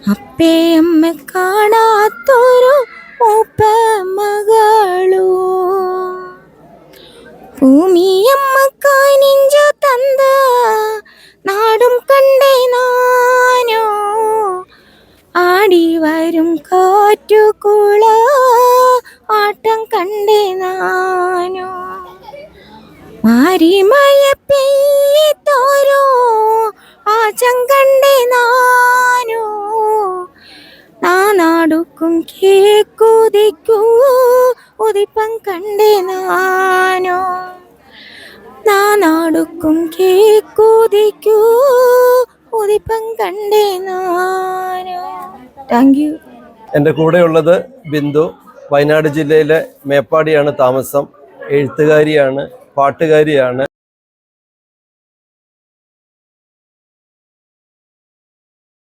അപ്പയമ്മ കാണാത്തൊരു മൂപ്പ മകളു ഭൂമിയമ്മ കാനിഞ്ചു തന്ന നാടും കണ്ടേ നാനോ ആടി വരും കാറ്റുകുള ആട്ടം കണ്ടേ നാനോ മാരിമഴ പെയ്തോരോ ആചം കണ്ടേ നാനോ നാടുക്കും കേക്കുതിക്കൂ ഉദിപ്പം കണ്ടേ നാനോ നാടുക്കും കേക്കുതിക്കൂ ഉദിപ്പം കണ്ടേ നാനോ. Thank you. എൻ്റെ കൂടെയുള്ളത് ബിന്ദു. വയനാട് ജില്ലയിലെ മേപ്പാടിയാണ് താമസം. എഴുത്തുകാരിയാണ്, പാട്ടുകാരിയാണ്.